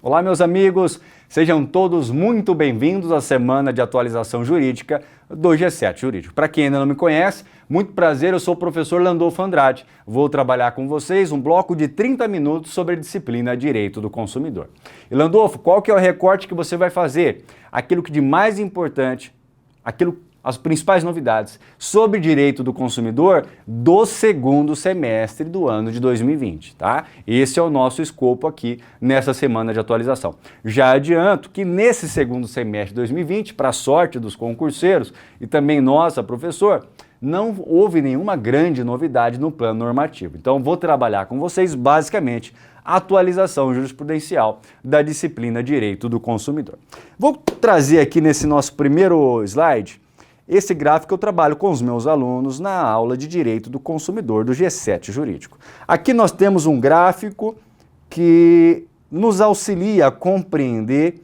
Olá, meus amigos, sejam todos muito bem-vindos à semana de atualização jurídica do G7 Jurídico. Para quem ainda não me conhece, muito prazer, eu sou o professor Landolfo Andrade. Vou trabalhar com vocês um bloco de 30 minutos sobre a disciplina Direito do Consumidor. E Landolfo, qual que é o recorte que você vai fazer? Aquilo que de mais importante, as principais novidades sobre direito do consumidor do segundo semestre do ano de 2020, tá? Esse é o nosso escopo aqui nessa semana de atualização. Já adianto que nesse segundo semestre de 2020, para a sorte dos concurseiros e também nossa, professor, não houve nenhuma grande novidade no plano normativo. Então vou trabalhar com vocês basicamente a atualização jurisprudencial da disciplina Direito do Consumidor. Vou trazer aqui nesse nosso primeiro slide esse gráfico que eu trabalho com os meus alunos na aula de Direito do Consumidor do G7 Jurídico. Aqui nós temos um gráfico que nos auxilia a compreender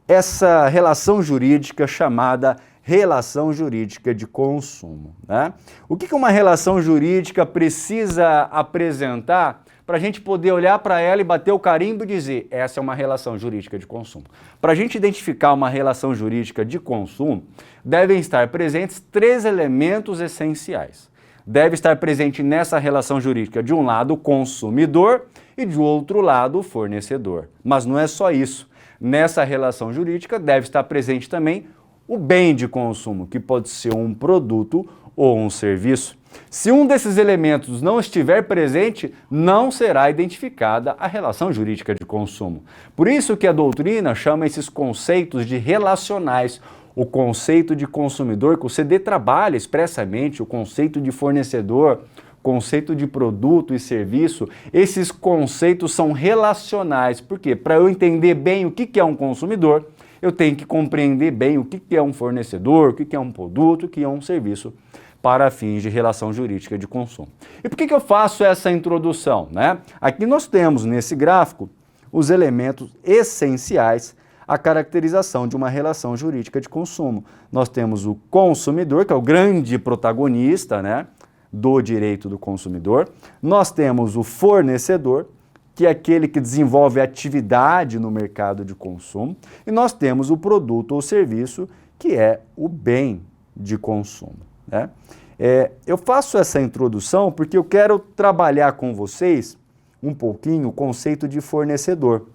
essa relação jurídica chamada relação jurídica de consumo, né? O que uma relação jurídica precisa apresentar para a gente poder olhar para ela e bater o carimbo e dizer, essa é uma relação jurídica de consumo? Para a gente identificar uma relação jurídica de consumo, devem estar presentes três elementos essenciais. Deve estar presente nessa relação jurídica, de um lado, o consumidor e de outro lado, o fornecedor. Mas não é só isso. Nessa relação jurídica deve estar presente também o bem de consumo, que pode ser um produto ou um serviço. Se um desses elementos não estiver presente, não será identificada a relação jurídica de consumo. Por isso que a doutrina chama esses conceitos de relacionais. O conceito de consumidor, que o CD trabalha expressamente, o conceito de fornecedor, conceito de produto e serviço, esses conceitos são relacionais. Por quê? Para eu entender bem o que é um consumidor, eu tenho que compreender bem o que é um fornecedor, o que é um produto, o que é um serviço, para fins de relação jurídica de consumo. E por que eu faço essa introdução, né? Aqui nós temos nesse gráfico os elementos essenciais à caracterização de uma relação jurídica de consumo. Nós temos o consumidor, que é o grande protagonista, né, do direito do consumidor. Nós temos o fornecedor, que é aquele que desenvolve atividade no mercado de consumo. E nós temos o produto ou serviço, que é o bem de consumo, né? Eu faço essa introdução porque eu quero trabalhar com vocês um pouquinho o conceito de fornecedor.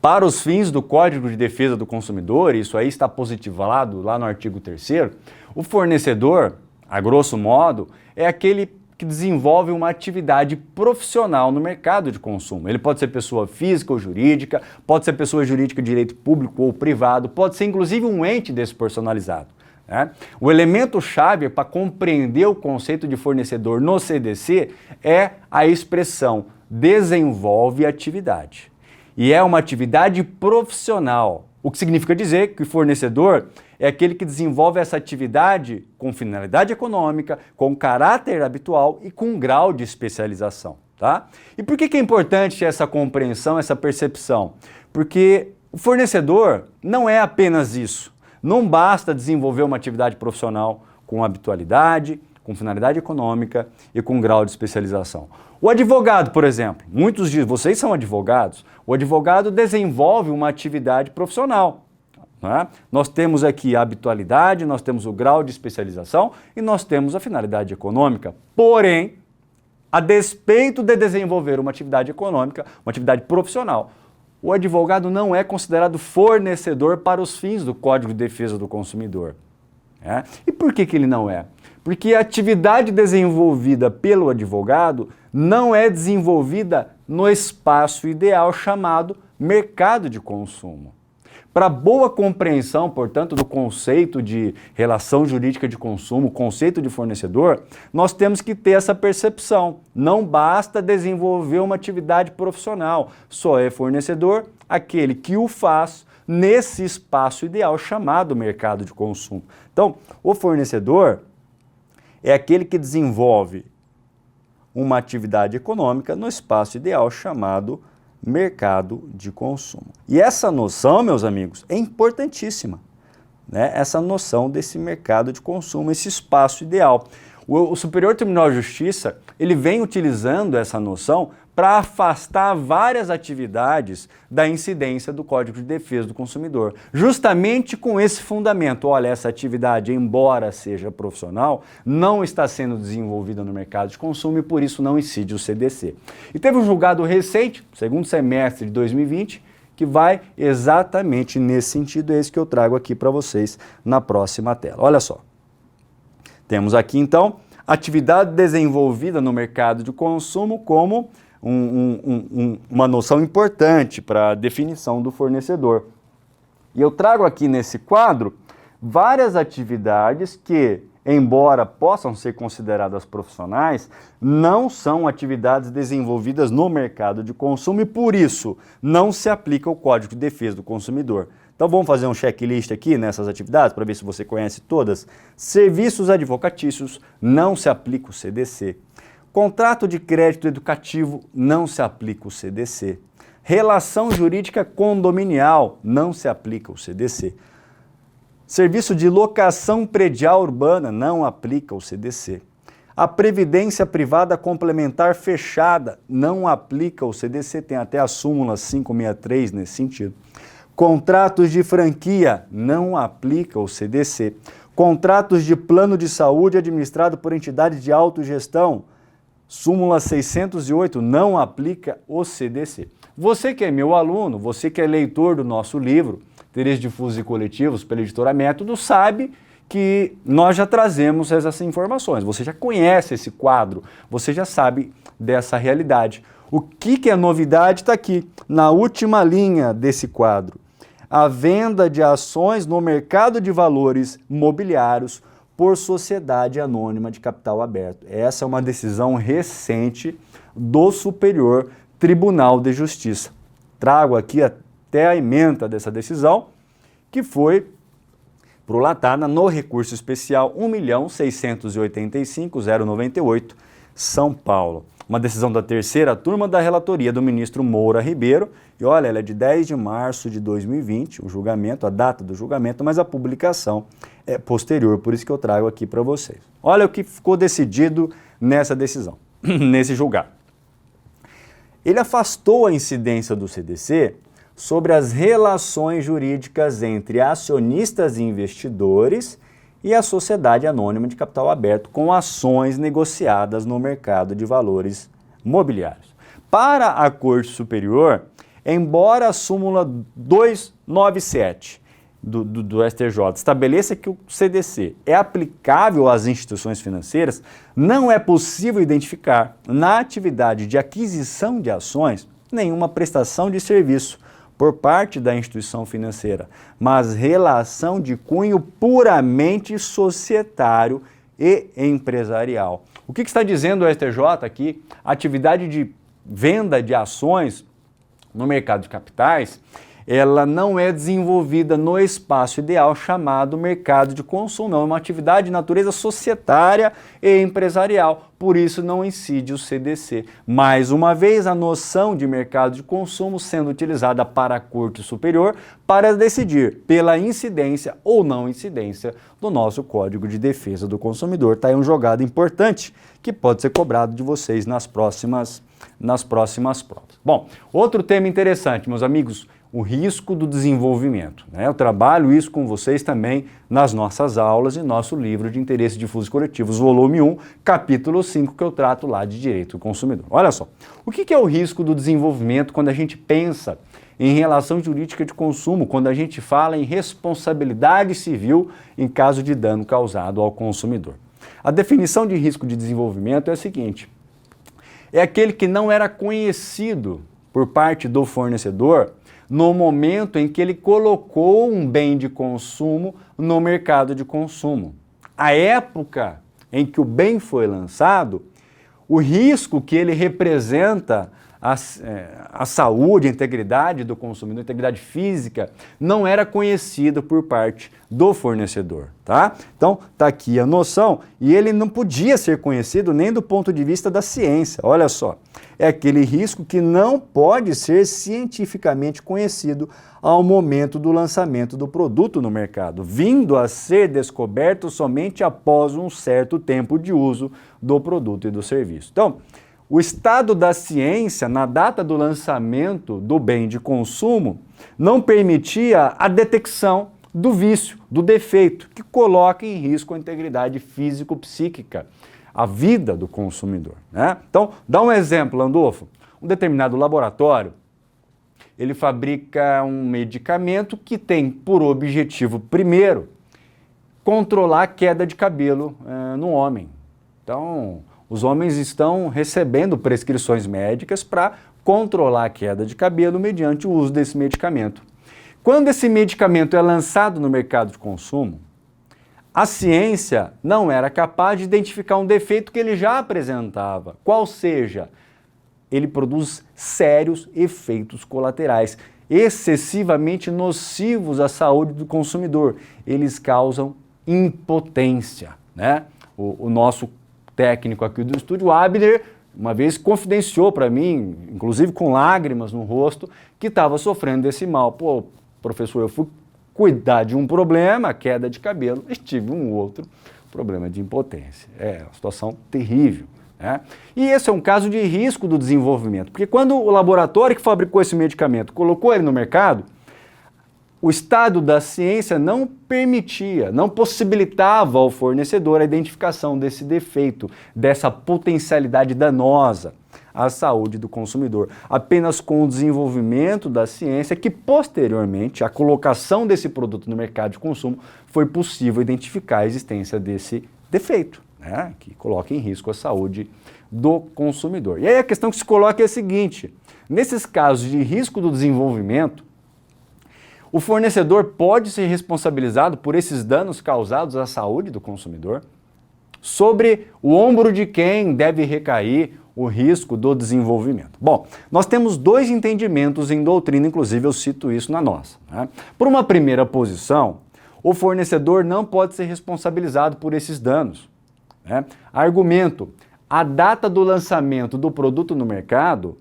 Para os fins do Código de Defesa do Consumidor, isso aí está positivado lá no artigo 3º, o fornecedor, a grosso modo, é aquele que desenvolve uma atividade profissional no mercado de consumo. Ele pode ser pessoa física ou jurídica, pode ser pessoa jurídica de direito público ou privado, pode ser inclusive um ente despersonalizado, né? O elemento-chave para compreender o conceito de fornecedor no CDC é a expressão desenvolve atividade. E é uma atividade profissional, o que significa dizer que o fornecedor é aquele que desenvolve essa atividade com finalidade econômica, com caráter habitual e com grau de especialização, tá? E por que é importante essa compreensão, essa percepção? Porque o fornecedor não é apenas isso. Não basta desenvolver uma atividade profissional com habitualidade, com finalidade econômica e com grau de especialização. O advogado, por exemplo, muitos de vocês são advogados, o advogado desenvolve uma atividade profissional, né? Nós temos aqui a habitualidade, nós temos o grau de especialização e nós temos a finalidade econômica. Porém, a despeito de desenvolver uma atividade econômica, uma atividade profissional, o advogado não é considerado fornecedor para os fins do Código de Defesa do Consumidor, né? E por que ele não é? Porque a atividade desenvolvida pelo advogado não é desenvolvida no espaço ideal chamado mercado de consumo. Para boa compreensão, portanto, do conceito de relação jurídica de consumo, conceito de fornecedor, nós temos que ter essa percepção. Não basta desenvolver uma atividade profissional, só é fornecedor aquele que o faz nesse espaço ideal chamado mercado de consumo. Então, o fornecedor é aquele que desenvolve uma atividade econômica no espaço ideal chamado mercado de consumo. E essa noção, meus amigos, é importantíssima, né? Essa noção desse mercado de consumo, esse espaço ideal. O Superior Tribunal de Justiça, ele vem utilizando essa noção para afastar várias atividades da incidência do Código de Defesa do Consumidor. Justamente com esse fundamento, olha, essa atividade, embora seja profissional, não está sendo desenvolvida no mercado de consumo e por isso não incide o CDC. E teve um julgado recente, segundo semestre de 2020, que vai exatamente nesse sentido, é esse que eu trago aqui para vocês na próxima tela. Olha só, temos aqui então atividade desenvolvida no mercado de consumo como uma noção importante para a definição do fornecedor. E eu trago aqui nesse quadro várias atividades que, embora possam ser consideradas profissionais, não são atividades desenvolvidas no mercado de consumo e, por isso, não se aplica o Código de Defesa do Consumidor. Então vamos fazer um checklist aqui nessas atividades para ver se você conhece todas. Serviços advocatícios, não se aplica o CDC. Contrato de crédito educativo, não se aplica o CDC. Relação jurídica condominial, não se aplica o CDC. Serviço de locação predial urbana, não aplica o CDC. A previdência privada complementar fechada, não aplica o CDC, tem até a súmula 563 nesse sentido. Contratos de franquia, não aplica o CDC. Contratos de plano de saúde administrado por entidade de autogestão, súmula 608, não aplica o CDC. Você que é meu aluno, você que é leitor do nosso livro, Interesses Difusos e Coletivos, pela editora Método, sabe que nós já trazemos essas informações. Você já conhece esse quadro, você já sabe dessa realidade. O que é novidade está aqui, na última linha desse quadro. A venda de ações no mercado de valores mobiliários por sociedade anônima de capital aberto. Essa é uma decisão recente do Superior Tribunal de Justiça. Trago aqui até a ementa dessa decisão, que foi prolatada no recurso especial 1.685.098, São Paulo. Uma decisão da terceira turma da relatoria do ministro Moura Ribeiro. E olha, ela é de 10 de março de 2020, o julgamento, a data do julgamento, mas a publicação é posterior, por isso que eu trago aqui para vocês. Olha o que ficou decidido nessa decisão, nesse julgado. Ele afastou a incidência do CDC sobre as relações jurídicas entre acionistas e investidores e a sociedade anônima de capital aberto com ações negociadas no mercado de valores mobiliários. Para a Corte Superior, embora a súmula 297 do STJ estabeleça que o CDC é aplicável às instituições financeiras, não é possível identificar na atividade de aquisição de ações nenhuma prestação de serviço por parte da instituição financeira, mas relação de cunho puramente societário e empresarial. O que está dizendo o STJ aqui? A atividade de venda de ações no mercado de capitais, ela não é desenvolvida no espaço ideal chamado mercado de consumo. É uma atividade de natureza societária e empresarial, por isso não incide o CDC. Mais uma vez, a noção de mercado de consumo sendo utilizada para a Corte Superior para decidir pela incidência ou não incidência do nosso Código de Defesa do Consumidor. Está aí um jogado importante que pode ser cobrado de vocês nas próximas provas. Bom, outro tema interessante, meus amigos, o risco do desenvolvimento. Eu trabalho isso com vocês também nas nossas aulas e nosso livro de Interesses Difusos Coletivos, volume 1, capítulo 5, que eu trato lá de Direito do Consumidor. Olha só, o que é o risco do desenvolvimento quando a gente pensa em relação jurídica de consumo, quando a gente fala em responsabilidade civil em caso de dano causado ao consumidor? A definição de risco de desenvolvimento é a seguinte: é aquele que não era conhecido por parte do fornecedor no momento em que ele colocou um bem de consumo no mercado de consumo. A época em que o bem foi lançado, o risco que ele representa a saúde, a integridade do consumidor, a integridade física, não era conhecido por parte do fornecedor, tá? Então, tá aqui a noção, e ele não podia ser conhecido nem do ponto de vista da ciência. Olha só, é aquele risco que não pode ser cientificamente conhecido ao momento do lançamento do produto no mercado, vindo a ser descoberto somente após um certo tempo de uso do produto e do serviço. Então, o estado da ciência, na data do lançamento do bem de consumo, não permitia a detecção do vício, do defeito, que coloca em risco a integridade físico-psíquica, a vida do consumidor, né? Então, dá um exemplo, Landolfo. Um determinado laboratório, ele fabrica um medicamento que tem por objetivo, primeiro, controlar a queda de cabelo no homem. Então, os homens estão recebendo prescrições médicas para controlar a queda de cabelo mediante o uso desse medicamento. Quando esse medicamento é lançado no mercado de consumo, a ciência não era capaz de identificar um defeito que ele já apresentava, qual seja, ele produz sérios efeitos colaterais, excessivamente nocivos à saúde do consumidor. Eles causam impotência, né? O nosso técnico aqui do estúdio, Abner, uma vez confidenciou para mim, inclusive com lágrimas no rosto, que estava sofrendo desse mal. Pô, professor, eu fui cuidar de um problema, queda de cabelo, e tive um outro problema de impotência. É uma situação terrível, né? E esse é um caso de risco do desenvolvimento, porque quando o laboratório que fabricou esse medicamento colocou ele no mercado, o estado da ciência não permitia, não possibilitava ao fornecedor a identificação desse defeito, dessa potencialidade danosa à saúde do consumidor. Apenas com o desenvolvimento da ciência que, posteriormente, a colocação desse produto no mercado de consumo, foi possível identificar a existência desse defeito, né, que coloca em risco a saúde do consumidor. E aí a questão que se coloca é a seguinte: nesses casos de risco do desenvolvimento, o fornecedor pode ser responsabilizado por esses danos causados à saúde do consumidor? Sobre o ombro de quem deve recair o risco do desenvolvimento? Bom, nós temos dois entendimentos em doutrina, inclusive eu cito isso na nossa, né? Por uma primeira posição, o fornecedor não pode ser responsabilizado por esses danos, né? Argumento: a data do lançamento do produto no mercado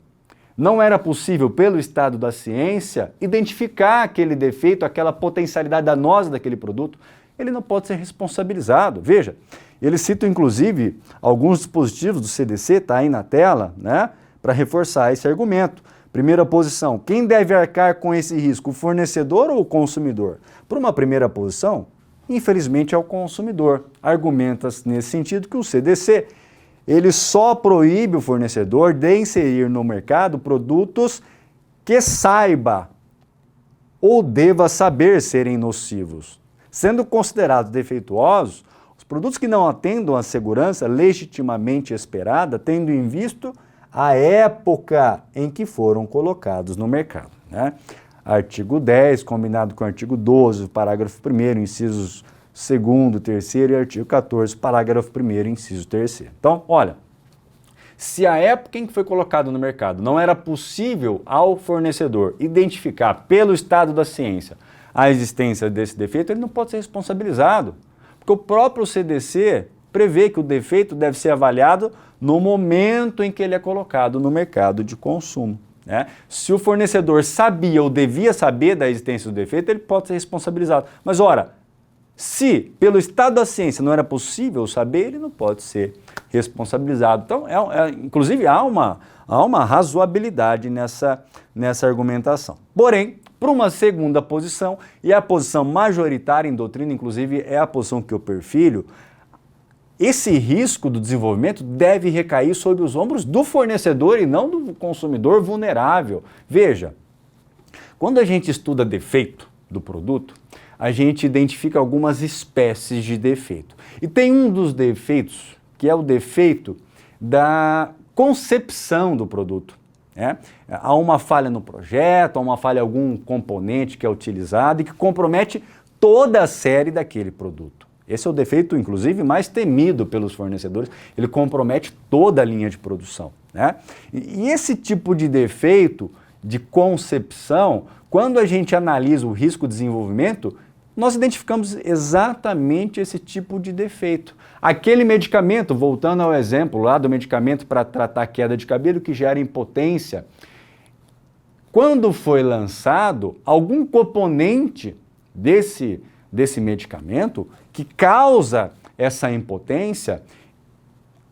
não era possível, pelo estado da ciência, identificar aquele defeito, aquela potencialidade danosa daquele produto, ele não pode ser responsabilizado. Veja, eles citam inclusive alguns dispositivos do CDC, está aí na tela, né, para reforçar esse argumento. Primeira posição: quem deve arcar com esse risco, o fornecedor ou o consumidor? Por uma primeira posição, infelizmente é o consumidor. Argumenta-se nesse sentido que o CDC ele só proíbe o fornecedor de inserir no mercado produtos que saiba ou deva saber serem nocivos. Sendo considerados defeituosos, os produtos que não atendam à segurança legitimamente esperada, tendo em vista a época em que foram colocados no mercado, né? Artigo 10, combinado com o artigo 12, parágrafo 1º, incisos 2º, 3º e artigo 14, parágrafo 1º, inciso 3º. Então, olha, se a época em que foi colocado no mercado não era possível ao fornecedor identificar pelo estado da ciência a existência desse defeito, ele não pode ser responsabilizado, porque o próprio CDC prevê que o defeito deve ser avaliado no momento em que ele é colocado no mercado de consumo, né? Se o fornecedor sabia ou devia saber da existência do defeito, ele pode ser responsabilizado. Mas, ora, se pelo estado da ciência não era possível saber, ele não pode ser responsabilizado. Então, inclusive, há uma razoabilidade nessa argumentação. Porém, por uma segunda posição, e a posição majoritária em doutrina, inclusive é a posição que eu perfilho, esse risco do desenvolvimento deve recair sobre os ombros do fornecedor e não do consumidor vulnerável. Veja, quando a gente estuda defeito do produto, a gente identifica algumas espécies de defeito. E tem um dos defeitos, que é o defeito da concepção do produto, né? Há uma falha no projeto, há uma falha em algum componente que é utilizado e que compromete toda a série daquele produto. Esse é o defeito, inclusive, mais temido pelos fornecedores. Ele compromete toda a linha de produção, né? E esse tipo de defeito de concepção, quando a gente analisa o risco de desenvolvimento, nós identificamos exatamente esse tipo de defeito. Aquele medicamento, voltando ao exemplo lá do medicamento para tratar queda de cabelo que gera impotência, quando foi lançado, algum componente desse medicamento que causa essa impotência,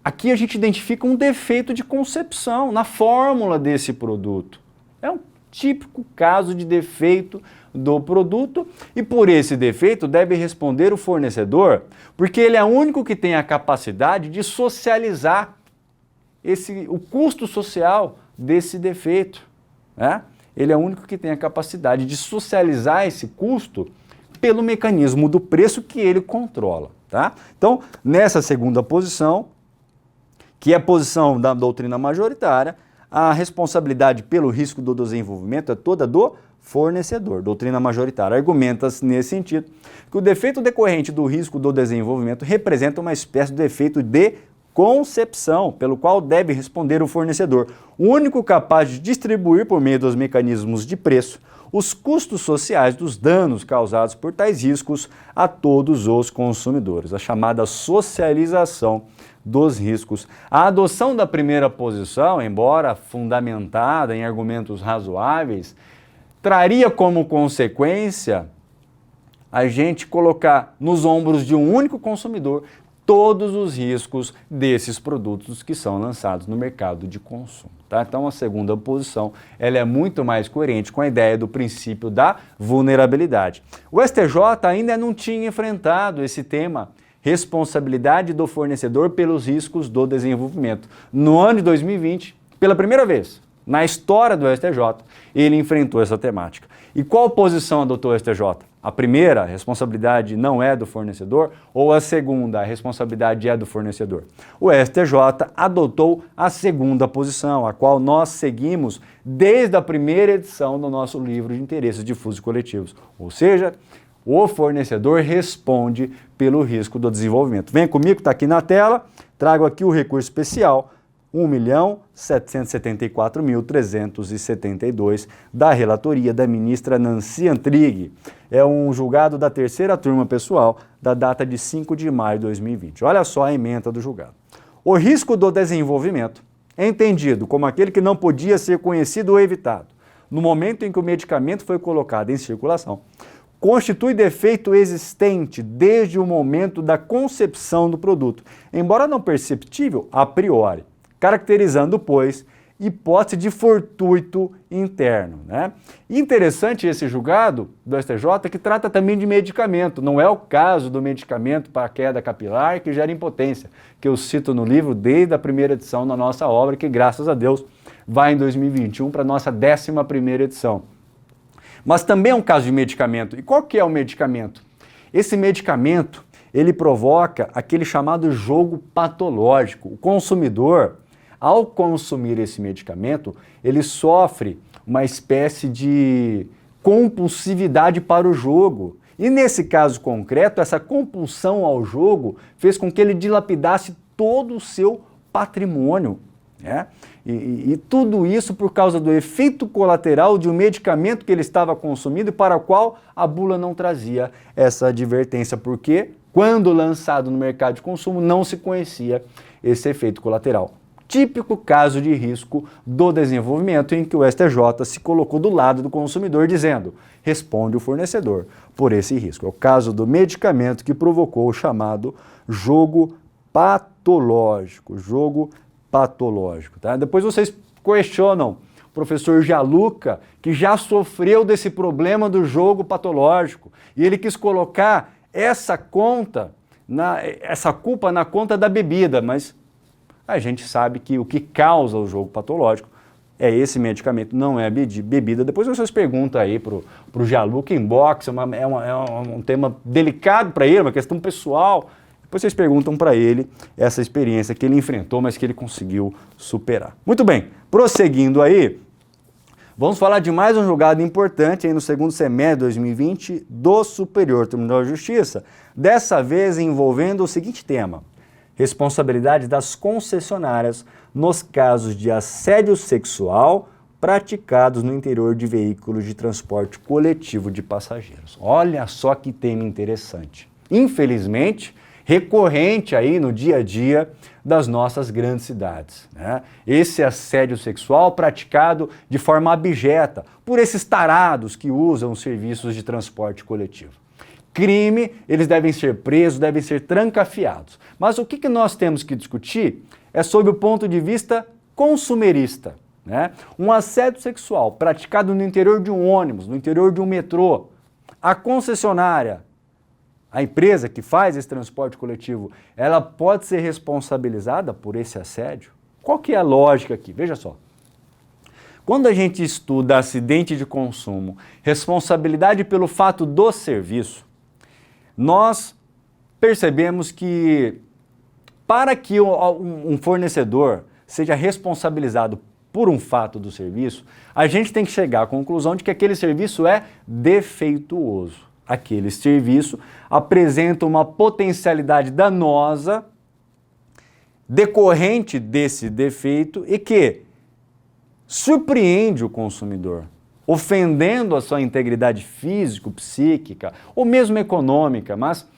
aqui a gente identifica um defeito de concepção na fórmula desse produto. É um típico caso de defeito do produto e por esse defeito deve responder o fornecedor, porque ele é o único que tem a capacidade de socializar o custo social desse defeito, né? Ele é o único que tem a capacidade de socializar esse custo pelo mecanismo do preço que ele controla, tá? Então, nessa segunda posição, que é a posição da doutrina majoritária, a responsabilidade pelo risco do desenvolvimento é toda do fornecedor. Doutrina majoritária argumenta-se nesse sentido que o defeito decorrente do risco do desenvolvimento representa uma espécie de defeito de concepção, pelo qual deve responder o fornecedor, o único capaz de distribuir por meio dos mecanismos de preço os custos sociais dos danos causados por tais riscos a todos os consumidores, a chamada socialização dos riscos. A adoção da primeira posição, embora fundamentada em argumentos razoáveis, traria como consequência a gente colocar nos ombros de um único consumidor todos os riscos desses produtos que são lançados no mercado de consumo. Tá? Então, a segunda posição ela é muito mais coerente com a ideia do princípio da vulnerabilidade. O STJ ainda não tinha enfrentado esse tema, responsabilidade do fornecedor pelos riscos do desenvolvimento. No ano de 2020, pela primeira vez na história do STJ, ele enfrentou essa temática. E qual posição adotou o STJ? A primeira, a responsabilidade não é do fornecedor, ou a segunda, a responsabilidade é do fornecedor? O STJ adotou a segunda posição, a qual nós seguimos desde a primeira edição do nosso livro de interesses difusos e coletivos. Ou seja, o fornecedor responde pelo risco do desenvolvimento. Vem comigo, está aqui na tela, trago aqui o recurso especial 1.774.372 da relatoria da ministra Nancy Antrighi. É um julgado da terceira turma pessoal da data de 5 de maio de 2020. Olha só a ementa do julgado. O risco do desenvolvimento é entendido como aquele que não podia ser conhecido ou evitado no momento em que o medicamento foi colocado em circulação, constitui defeito existente desde o momento da concepção do produto, embora não perceptível a priori, caracterizando, pois, hipótese de fortuito interno, né? Interessante esse julgado do STJ que trata também de medicamento, não é o caso do medicamento para queda capilar que gera impotência, que eu cito no livro desde a primeira edição da nossa obra, que graças a Deus vai em 2021 para a nossa 11ª edição. Mas também é um caso de medicamento. E qual que é o medicamento? Esse medicamento, ele provoca aquele chamado jogo patológico. O consumidor, ao consumir esse medicamento, ele sofre uma espécie de compulsividade para o jogo. E nesse caso concreto, essa compulsão ao jogo fez com que ele dilapidasse todo o seu patrimônio, né? E tudo isso por causa do efeito colateral de um medicamento que ele estava consumindo e para o qual a bula não trazia essa advertência, porque quando lançado no mercado de consumo não se conhecia esse efeito colateral. Típico caso de risco do desenvolvimento em que o STJ se colocou do lado do consumidor dizendo, responde o fornecedor por esse risco. É o caso do medicamento que provocou o chamado jogo patológico, tá? Depois vocês questionam o professor Gianluca, que já sofreu desse problema do jogo patológico, e ele quis colocar essa culpa na conta da bebida, mas a gente sabe que o que causa o jogo patológico é esse medicamento, não é bebida. Depois vocês perguntam aí pro Gianluca inbox, é um tema delicado para ele, uma questão pessoal. Depois vocês perguntam para ele essa experiência que ele enfrentou, mas que ele conseguiu superar. Muito bem, prosseguindo aí, vamos falar de mais um julgado importante aí no segundo semestre de 2020 do Superior Tribunal de Justiça, dessa vez envolvendo o seguinte tema: responsabilidade das concessionárias nos casos de assédio sexual praticados no interior de veículos de transporte coletivo de passageiros. Olha só que tema interessante. Infelizmente, recorrente aí no dia a dia das nossas grandes cidades, né? Esse assédio sexual praticado de forma abjeta por esses tarados que usam serviços de transporte coletivo. crime, eles devem ser presos, devem ser trancafiados. Mas o que nós temos que discutir é sob o ponto de vista consumerista, né? Um assédio sexual praticado no interior de um ônibus, no interior de um metrô, a concessionária, a empresa que faz esse transporte coletivo, ela pode ser responsabilizada por esse assédio? Qual que é a lógica aqui? Veja só. Quando a gente estuda acidente de consumo, responsabilidade pelo fato do serviço, nós percebemos que para que um fornecedor seja responsabilizado por um fato do serviço, a gente tem que chegar à conclusão de que aquele serviço é defeituoso. Aquele serviço apresenta uma potencialidade danosa decorrente desse defeito e que surpreende o consumidor, ofendendo a sua integridade física, psíquica ou mesmo econômica, mas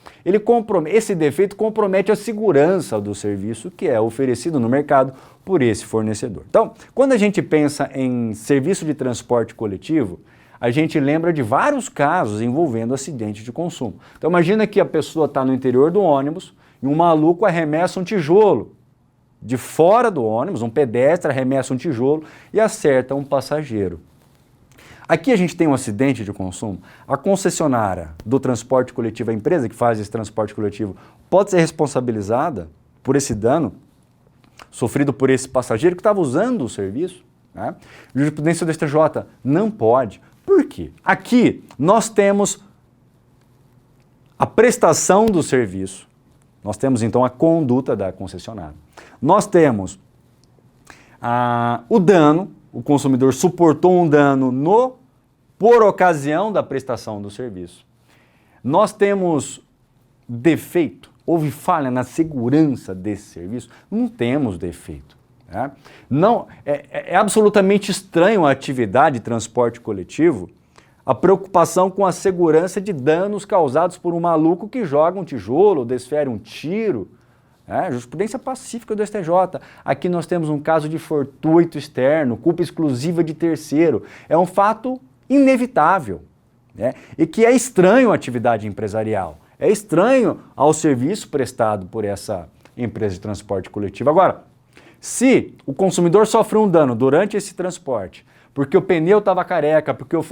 esse defeito compromete a segurança do serviço que é oferecido no mercado por esse fornecedor. Então, quando a gente pensa em serviço de transporte coletivo, a gente lembra de vários casos envolvendo acidente de consumo. Então imagina que a pessoa está no interior do ônibus e um maluco arremessa um tijolo de fora do ônibus, um pedestre arremessa um tijolo e acerta um passageiro. Aqui a gente tem um acidente de consumo. A concessionária do transporte coletivo, a empresa que faz esse transporte coletivo, pode ser responsabilizada por esse dano sofrido por esse passageiro que estava usando o serviço, né? Jurisprudência do STJ não pode. Por quê? Aqui nós temos a prestação do serviço, nós temos então a conduta da concessionária. Nós temos o dano, o consumidor suportou um dano por ocasião da prestação do serviço. Nós temos defeito, houve falha na segurança desse serviço? Não temos defeito. Né? Não, é absolutamente estranho a atividade de transporte coletivo, a preocupação com a segurança de danos causados por um maluco que joga um tijolo, desfere um tiro. Jurisprudência pacífica do STJ. Aqui nós temos um caso de fortuito externo, culpa exclusiva de terceiro. É um fato inevitável, né? E que é estranho à atividade empresarial, é estranho ao serviço prestado por essa empresa de transporte coletivo. Agora, se o consumidor sofreu um dano durante esse transporte, porque o pneu estava careca, porque o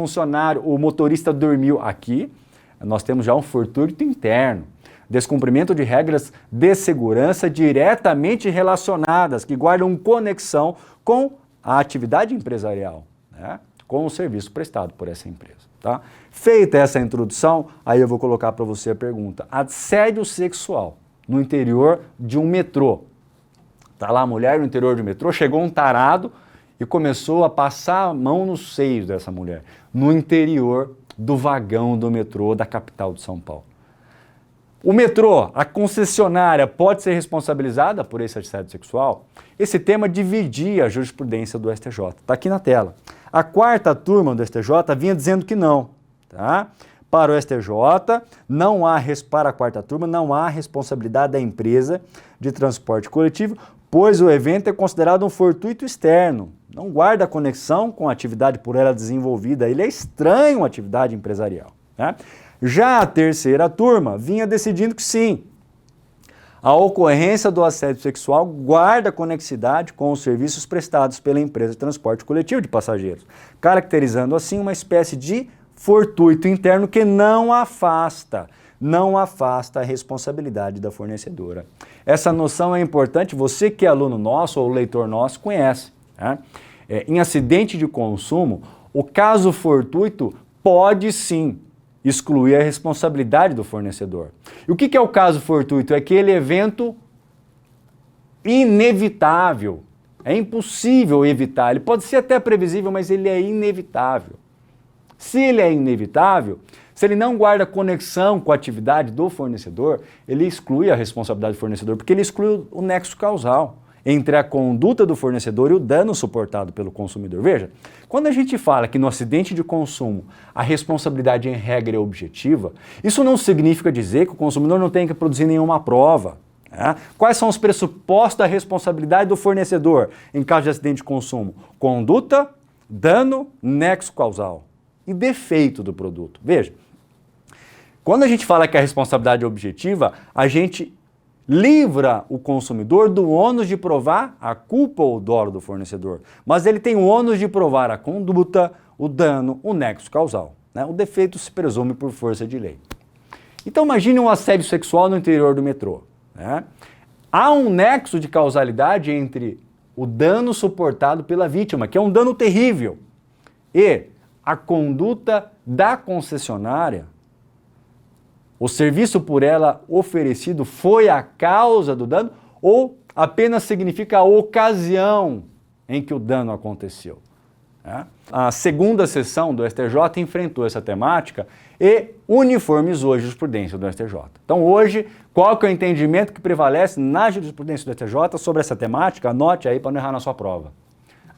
motorista dormiu aqui, nós temos já um fortuito interno. Descumprimento de regras de segurança diretamente relacionadas, que guardam conexão com a atividade empresarial, né? Com o serviço prestado por essa empresa. Tá? Feita essa introdução, aí eu vou colocar para você a pergunta. Assédio sexual no interior de um metrô. Está lá a mulher no interior do metrô, chegou um tarado e começou a passar a mão nos seios dessa mulher, no interior do vagão do metrô da capital de São Paulo. O metrô, a concessionária, pode ser responsabilizada por esse assédio sexual? Esse tema dividia a jurisprudência do STJ. Está aqui na tela. A quarta turma do STJ vinha dizendo que não. Tá? Para o STJ, para a quarta turma, não há responsabilidade da empresa de transporte coletivo, pois o evento é considerado um fortuito externo. Não guarda conexão com a atividade por ela desenvolvida. Ele é estranho à atividade empresarial. Tá? Já a terceira turma vinha decidindo que sim, a ocorrência do assédio sexual guarda conexidade com os serviços prestados pela empresa de transporte coletivo de passageiros, caracterizando assim uma espécie de fortuito interno que não afasta a responsabilidade da fornecedora. Essa noção é importante, você que é aluno nosso ou leitor nosso conhece. Né? Em acidente de consumo, o caso fortuito pode sim excluir a responsabilidade do fornecedor. E o que é o caso fortuito? É aquele evento inevitável. É impossível evitar. Ele pode ser até previsível, mas ele é inevitável. Se ele é inevitável, se ele não guarda conexão com a atividade do fornecedor, ele exclui a responsabilidade do fornecedor, porque ele exclui o nexo causal entre a conduta do fornecedor e o dano suportado pelo consumidor. Veja, quando a gente fala que no acidente de consumo a responsabilidade em regra é objetiva, isso não significa dizer que o consumidor não tem que produzir nenhuma prova. Né? Quais são os pressupostos da responsabilidade do fornecedor em caso de acidente de consumo? Conduta, dano, nexo causal e defeito do produto. Veja, Quando a gente fala que a responsabilidade é objetiva, a gente livra o consumidor do ônus de provar a culpa ou o dolo do fornecedor. Mas ele tem o ônus de provar a conduta, o dano, o nexo causal. Né? O defeito se presume por força de lei. Então imagine um assédio sexual no interior do metrô. Né? Há um nexo de causalidade entre o dano suportado pela vítima, que é um dano terrível, e a conduta da concessionária. O serviço por ela oferecido foi a causa do dano ou apenas significa a ocasião em que o dano aconteceu? A segunda sessão do STJ enfrentou essa temática e uniformizou a jurisprudência do STJ. Então hoje, qual que é o entendimento que prevalece na jurisprudência do STJ sobre essa temática? Anote aí para não errar na sua prova.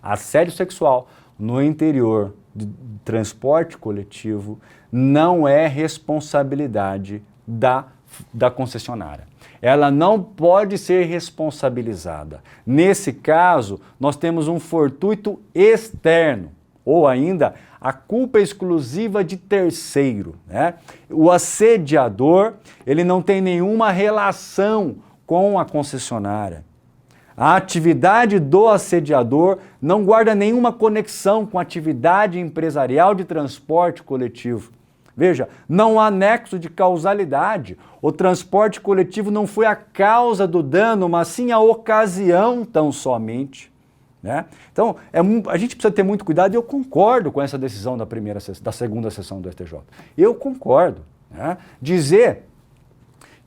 Assédio sexual no interior de transporte coletivo não é responsabilidade da concessionária. Ela não pode ser responsabilizada. Nesse caso, nós temos um fortuito externo, ou ainda a culpa exclusiva de terceiro. Né? O assediador, ele não tem nenhuma relação com a concessionária. A atividade do assediador não guarda nenhuma conexão com a atividade empresarial de transporte coletivo. Veja, não há nexo de causalidade. O transporte coletivo não foi a causa do dano, mas sim a ocasião tão somente. Né? Então, a gente precisa ter muito cuidado e eu concordo com essa decisão da segunda sessão do STJ. Eu concordo. Né? Dizer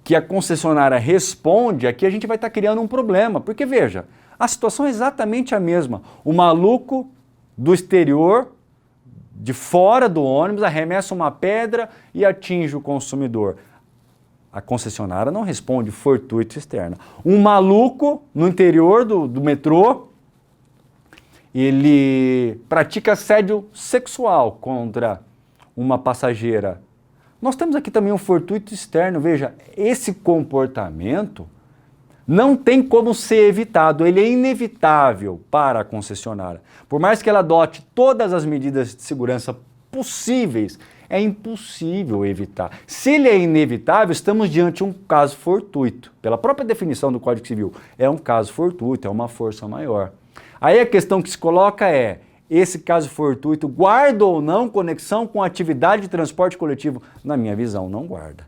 que a concessionária responde, aqui a gente vai estar criando um problema. Porque, veja, a situação é exatamente a mesma. O maluco do exterior, de fora do ônibus, arremessa uma pedra e atinge o consumidor. A concessionária não responde fortuito externo. Um maluco no interior do metrô, ele pratica assédio sexual contra uma passageira. Nós temos aqui também um fortuito externo. Veja, esse comportamento não tem como ser evitado, ele é inevitável para a concessionária. Por mais que ela adote todas as medidas de segurança possíveis, é impossível evitar. Se ele é inevitável, estamos diante de um caso fortuito. Pela própria definição do Código Civil, é um caso fortuito, é uma força maior. Aí a questão que se coloca é, esse caso fortuito guarda ou não conexão com a atividade de transporte coletivo? Na minha visão, não guarda.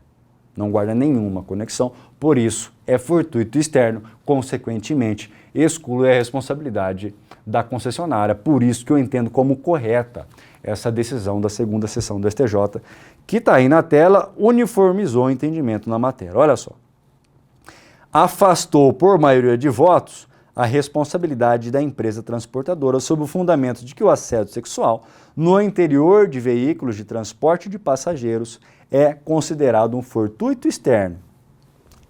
Não guarda nenhuma conexão, por isso é fortuito externo, consequentemente exclui a responsabilidade da concessionária. Por isso que eu entendo como correta essa decisão da segunda sessão do STJ, que está aí na tela, uniformizou o entendimento na matéria. Olha só. Afastou por maioria de votos a responsabilidade da empresa transportadora sob o fundamento de que o assédio sexual no interior de veículos de transporte de passageiros é considerado um fortuito externo,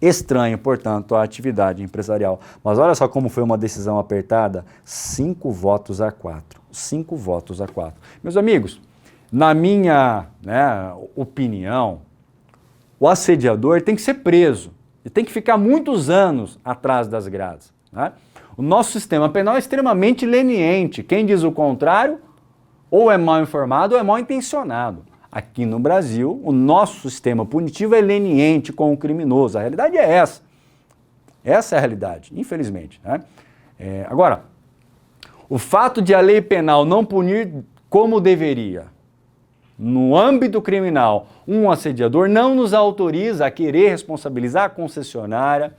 estranho, portanto, à atividade empresarial. Mas olha só como foi uma decisão apertada, 5 votos a 4. 5 votos a 4. Meus amigos, na minha opinião, o assediador tem que ser preso e tem que ficar muitos anos atrás das grades. Né? O nosso sistema penal é extremamente leniente. Quem diz o contrário, ou é mal informado ou é mal intencionado. Aqui no Brasil, o nosso sistema punitivo é leniente com o criminoso. A realidade é essa. Essa é a realidade, infelizmente. Né? Agora, o fato de a lei penal não punir como deveria, no âmbito criminal, um assediador, não nos autoriza a querer responsabilizar a concessionária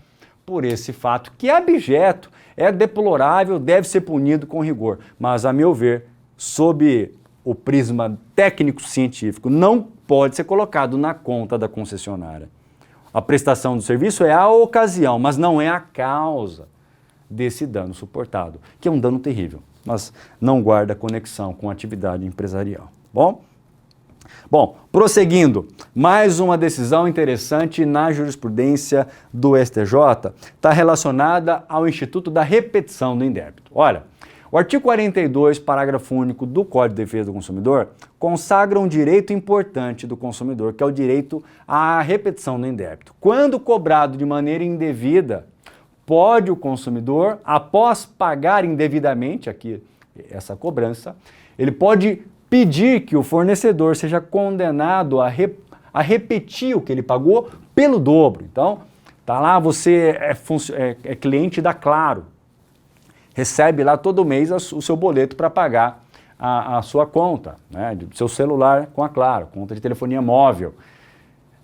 por esse fato, que é abjeto, é deplorável, deve ser punido com rigor. Mas, a meu ver, sob o prisma técnico-científico, não pode ser colocado na conta da concessionária. A prestação do serviço é a ocasião, mas não é a causa desse dano suportado, que é um dano terrível, mas não guarda conexão com a atividade empresarial. Bom, prosseguindo, mais uma decisão interessante na jurisprudência do STJ está relacionada ao Instituto da Repetição do Indébito. Olha, o artigo 42, parágrafo único do Código de Defesa do Consumidor consagra um direito importante do consumidor, que é o direito à repetição do indébito. Quando cobrado de maneira indevida, pode o consumidor, após pagar indevidamente aqui essa cobrança, ele pode pedir que o fornecedor seja condenado a a repetir o que ele pagou pelo dobro. Então, tá lá, você é cliente da Claro, recebe lá todo mês o seu boleto para pagar a sua conta, né, do seu celular com a Claro, conta de telefonia móvel.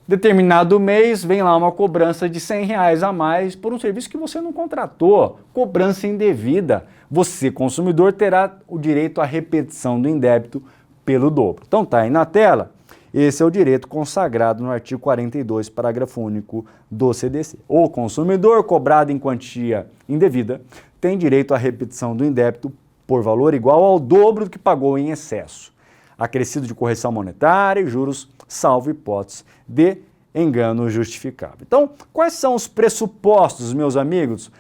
Determinado mês vem lá uma cobrança de R$100 a mais por um serviço que você não contratou, cobrança indevida. Você, consumidor, terá o direito à repetição do indébito pelo dobro. Então tá aí na tela, esse é o direito consagrado no artigo 42, parágrafo único do CDC. O consumidor cobrado em quantia indevida tem direito à repetição do indébito por valor igual ao dobro do que pagou em excesso, acrescido de correção monetária e juros, salvo hipótese de engano justificável. Então, quais são os pressupostos, meus amigos,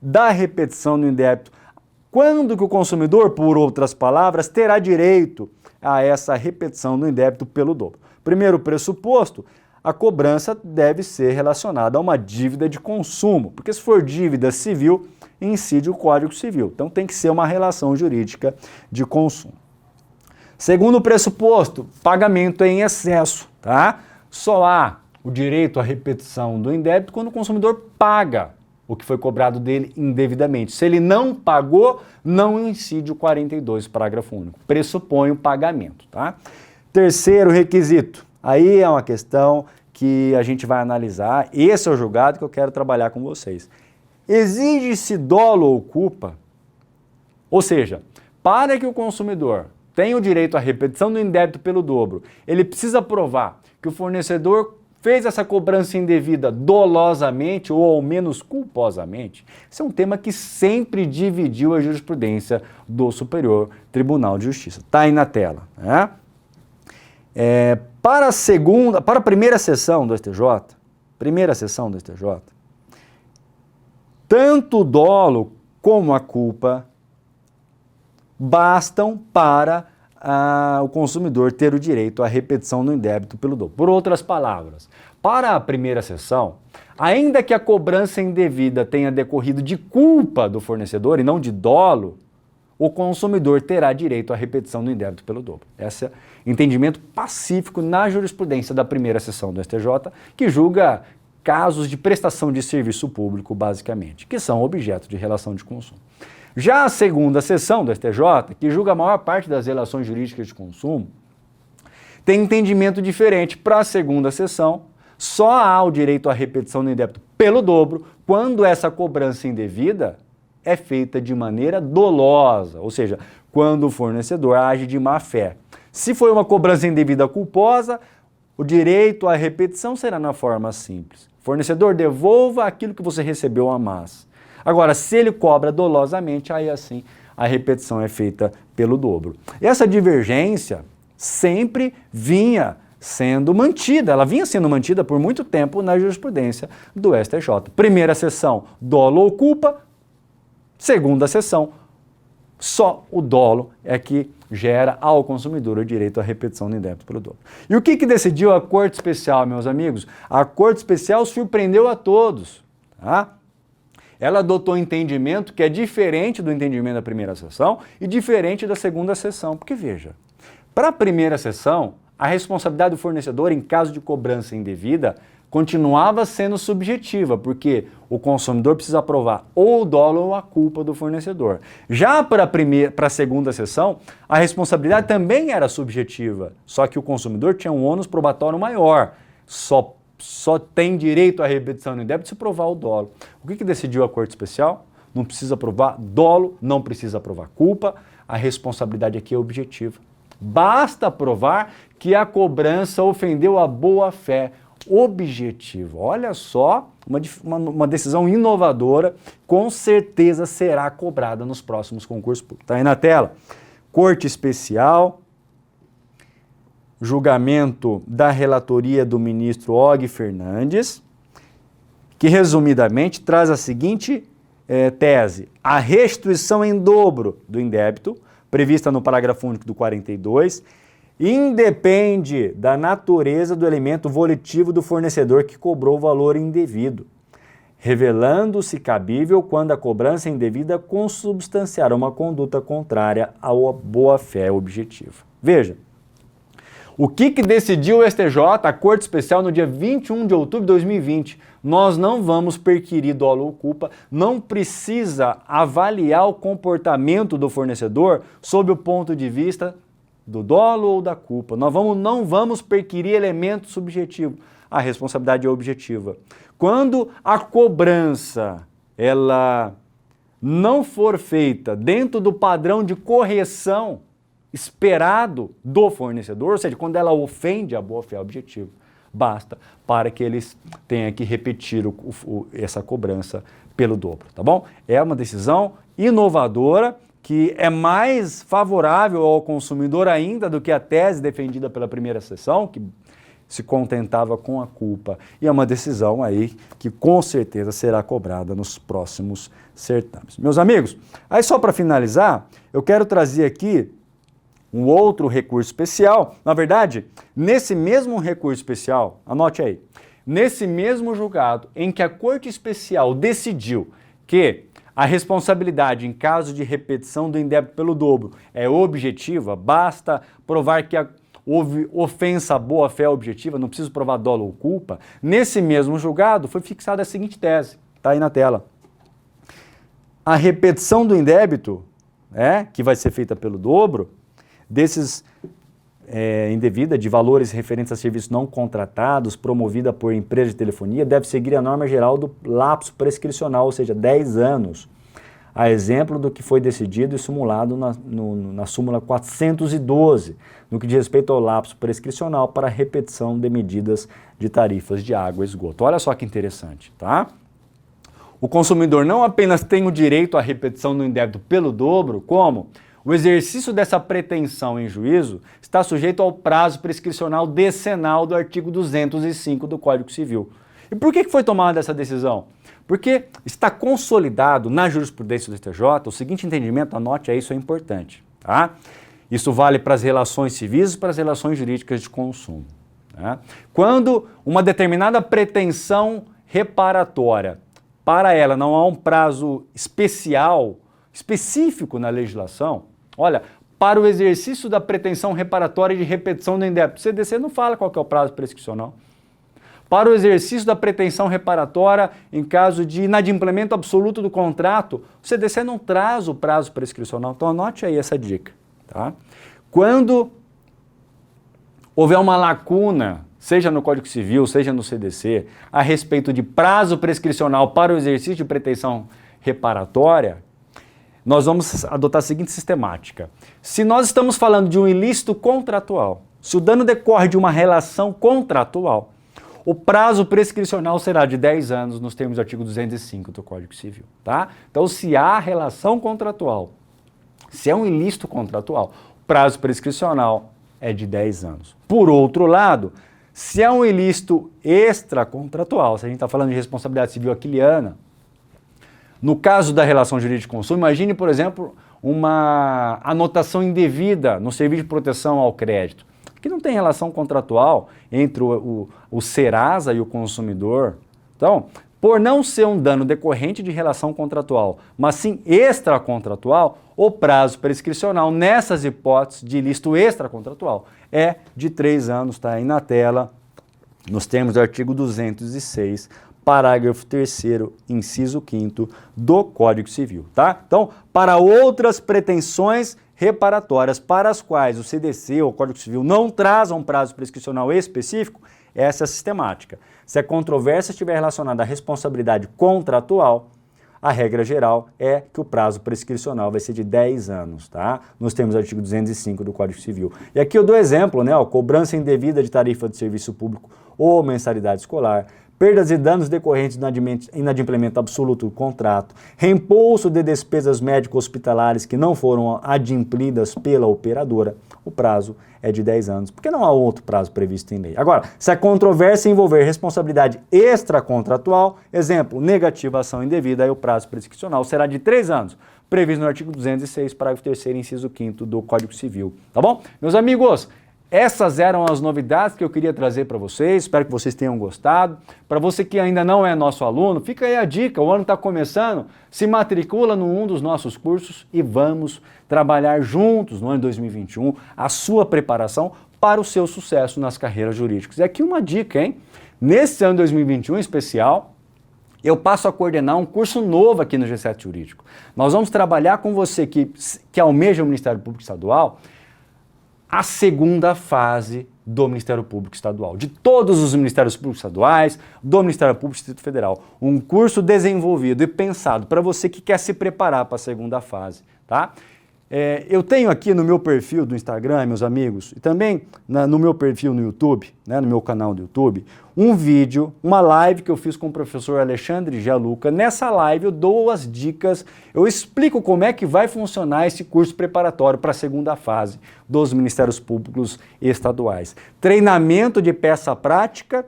da repetição do indébito? Quando que o consumidor, por outras palavras, terá direito a essa repetição do indébito pelo dobro? Primeiro pressuposto, a cobrança deve ser relacionada a uma dívida de consumo, porque se for dívida civil, incide o Código Civil. Então tem que ser uma relação jurídica de consumo. Segundo pressuposto, pagamento em excesso, tá? Só há o direito à repetição do indébito quando o consumidor paga o que foi cobrado dele indevidamente. Se ele não pagou, não incide o 42, parágrafo único. Pressupõe o pagamento, tá? Terceiro requisito, aí é uma questão que a gente vai analisar, esse é o julgado que eu quero trabalhar com vocês. Exige-se dolo ou culpa? Ou seja, para que o consumidor tenha o direito à repetição do indébito pelo dobro, ele precisa provar que o fornecedor fez essa cobrança indevida dolosamente ou ao menos culposamente. Esse é um tema que sempre dividiu a jurisprudência do Superior Tribunal de Justiça. Está aí na tela, né? Para a primeira sessão do STJ, tanto o dolo como a culpa bastam para o consumidor ter o direito à repetição do indébito pelo dobro. Por outras palavras, para a primeira sessão, ainda que a cobrança indevida tenha decorrido de culpa do fornecedor e não de dolo, o consumidor terá direito à repetição do indébito pelo dobro. Esse é o entendimento pacífico na jurisprudência da primeira sessão do STJ, que julga casos de prestação de serviço público, basicamente, que são objeto de relação de consumo. Já a segunda sessão do STJ, que julga a maior parte das relações jurídicas de consumo, tem entendimento diferente. Para a segunda sessão, só há o direito à repetição do indébito pelo dobro quando essa cobrança indevida é feita de maneira dolosa, ou seja, quando o fornecedor age de má fé. Se foi uma cobrança indevida culposa, o direito à repetição será na forma simples. Fornecedor, devolva aquilo que você recebeu a mais. Agora, se ele cobra dolosamente, aí assim a repetição é feita pelo dobro. Essa divergência sempre vinha sendo mantida, ela vinha sendo mantida por muito tempo na jurisprudência do STJ. Primeira sessão, dolo ou culpa. Segunda sessão, só o dolo é que gera ao consumidor o direito à repetição do indébito pelo dobro. E o que decidiu a Corte Especial, meus amigos? A Corte Especial surpreendeu a todos, tá? Ela adotou um entendimento que é diferente do entendimento da primeira sessão e diferente da segunda sessão. Porque, veja, para a primeira sessão, a responsabilidade do fornecedor em caso de cobrança indevida continuava sendo subjetiva, porque o consumidor precisa provar ou o dolo ou a culpa do fornecedor. Já para a segunda sessão, a responsabilidade também era subjetiva, só que o consumidor tinha um ônus probatório maior. Só tem direito à repetição do indébito se provar o dolo. O que decidiu a Corte Especial? Não precisa provar dolo, não precisa provar culpa, a responsabilidade aqui é objetiva. Basta provar que a cobrança ofendeu a boa-fé. Objetivo. Olha só, uma decisão inovadora, com certeza será cobrada nos próximos concursos públicos. Está aí na tela. Corte Especial, julgamento da relatoria do ministro Og Fernandes, que resumidamente traz a seguinte tese: a restituição em dobro do indébito, prevista no parágrafo único do 42, independe da natureza do elemento volitivo do fornecedor que cobrou o valor indevido, revelando-se cabível quando a cobrança indevida consubstanciar uma conduta contrária à boa-fé objetiva. Veja, O que decidiu o STJ, a Corte Especial, no dia 21 de outubro de 2020? Nós não vamos perquirir dolo ou culpa, não precisa avaliar o comportamento do fornecedor sob o ponto de vista do dolo ou da culpa. Nós não vamos perquirir elemento subjetivo. A responsabilidade é objetiva. Quando a cobrança ela não for feita dentro do padrão de correção esperado do fornecedor, ou seja, quando ela ofende a boa-fé objetiva, basta para que eles tenham que repetir essa cobrança pelo dobro, tá bom? É uma decisão inovadora que é mais favorável ao consumidor ainda do que a tese defendida pela primeira seção, que se contentava com a culpa. E é uma decisão aí que com certeza será cobrada nos próximos certames. Meus amigos, aí só para finalizar, eu quero trazer aqui um outro recurso especial. Na verdade, nesse mesmo recurso especial, anote aí, nesse mesmo julgado em que a Corte Especial decidiu que a responsabilidade em caso de repetição do indébito pelo dobro é objetiva, basta provar que houve ofensa à boa-fé objetiva, não preciso provar dolo ou culpa. Nesse mesmo julgado foi fixada a seguinte tese, está aí na tela. A repetição do indébito, que vai ser feita pelo dobro, desses indevida de valores referentes a serviços não contratados, promovida por empresa de telefonia, deve seguir a norma geral do lapso prescricional, ou seja, 10 anos. A exemplo do que foi decidido e simulado na súmula 412, no que diz respeito ao lapso prescricional para a repetição de medidas de tarifas de água e esgoto. Olha só que interessante, tá? O consumidor não apenas tem o direito à repetição do indébito pelo dobro, como o exercício dessa pretensão em juízo está sujeito ao prazo prescricional decenal do artigo 205 do Código Civil. E por que foi tomada essa decisão? Porque está consolidado na jurisprudência do STJ o seguinte entendimento, anote aí, isso é importante, tá? Isso vale para as relações civis e para as relações jurídicas de consumo. Tá? Quando uma determinada pretensão reparatória, para ela não há um prazo específico na legislação, olha, para o exercício da pretensão reparatória de repetição do indébito, o CDC não fala qual que é o prazo prescricional. Para o exercício da pretensão reparatória em caso de inadimplemento absoluto do contrato, o CDC não traz o prazo prescricional. Então anote aí essa dica. Tá? Quando houver uma lacuna, seja no Código Civil, seja no CDC, a respeito de prazo prescricional para o exercício de pretensão reparatória, nós vamos adotar a seguinte sistemática. Se nós estamos falando de um ilícito contratual, se o dano decorre de uma relação contratual, o prazo prescricional será de 10 anos nos termos do artigo 205 do Código Civil, tá? Então, se há relação contratual, se é um ilícito contratual, o prazo prescricional é de 10 anos. Por outro lado, se é um ilícito extracontratual, se a gente está falando de responsabilidade civil aquiliana, no caso da relação jurídica de consumo, imagine, por exemplo, uma anotação indevida no serviço de proteção ao crédito, que não tem relação contratual entre o Serasa e o consumidor. Então, por não ser um dano decorrente de relação contratual, mas sim extracontratual, o prazo prescricional nessas hipóteses de ilícito extracontratual é de 3 anos, está aí na tela, nos termos do artigo 206, parágrafo 3º, inciso 5º do Código Civil, tá? Então, para outras pretensões reparatórias para as quais o CDC ou o Código Civil não trazam um prazo prescricional específico, essa é a sistemática. Se a controvérsia estiver relacionada à responsabilidade contratual, a regra geral é que o prazo prescricional vai ser de 10 anos, tá? Nos termos do artigo 205 do Código Civil. E aqui eu dou exemplo, né? Cobrança indevida de tarifa de serviço público ou mensalidade escolar, perdas e danos decorrentes do inadimplemento absoluto do contrato, reembolso de despesas médico-hospitalares que não foram adimplidas pela operadora, o prazo é de 10 anos, porque não há outro prazo previsto em lei. Agora, se a controvérsia envolver responsabilidade extracontratual, exemplo, negativação indevida, aí o prazo prescricional será de 3 anos, previsto no artigo 206, parágrafo 3º, inciso 5º do Código Civil. Tá bom? Meus amigos, essas eram as novidades que eu queria trazer para vocês, espero que vocês tenham gostado. Para você que ainda não é nosso aluno, fica aí a dica, o ano está começando, se matricula num dos nossos cursos e vamos trabalhar juntos no ano de 2021 a sua preparação para o seu sucesso nas carreiras jurídicas. E aqui uma dica, hein? Nesse ano 2021 especial, eu passo a coordenar um curso novo aqui no G7 Jurídico. Nós vamos trabalhar com você que almeja o Ministério Público Estadual a segunda fase do Ministério Público Estadual, de todos os Ministérios Públicos Estaduais, do Ministério Público do Distrito Federal. Um curso desenvolvido e pensado para você que quer se preparar para a segunda fase, tá? Eu tenho aqui no meu perfil do Instagram, meus amigos, e também no meu perfil no YouTube, né, no meu canal do YouTube, um vídeo, uma live que eu fiz com o professor Alexandre Gianluca. Nessa live eu dou as dicas, eu explico como é que vai funcionar esse curso preparatório para a segunda fase dos Ministérios Públicos Estaduais. Treinamento de peça prática,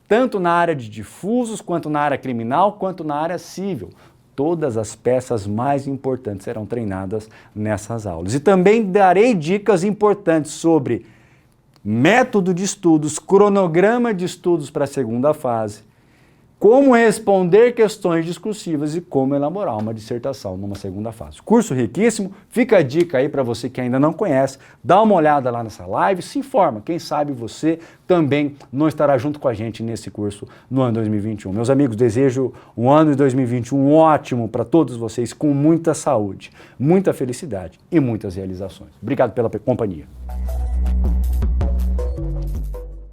tanto na área de difusos, quanto na área criminal, quanto na área civil. Todas as peças mais importantes serão treinadas nessas aulas. E também darei dicas importantes sobre método de estudos, cronograma de estudos para a segunda fase, como responder questões discursivas e como elaborar uma dissertação numa segunda fase. Curso riquíssimo, fica a dica aí para você que ainda não conhece, dá uma olhada lá nessa live, se informa, quem sabe você também não estará junto com a gente nesse curso no ano 2021. Meus amigos, desejo um ano de 2021 ótimo para todos vocês, com muita saúde, muita felicidade e muitas realizações. Obrigado pela companhia.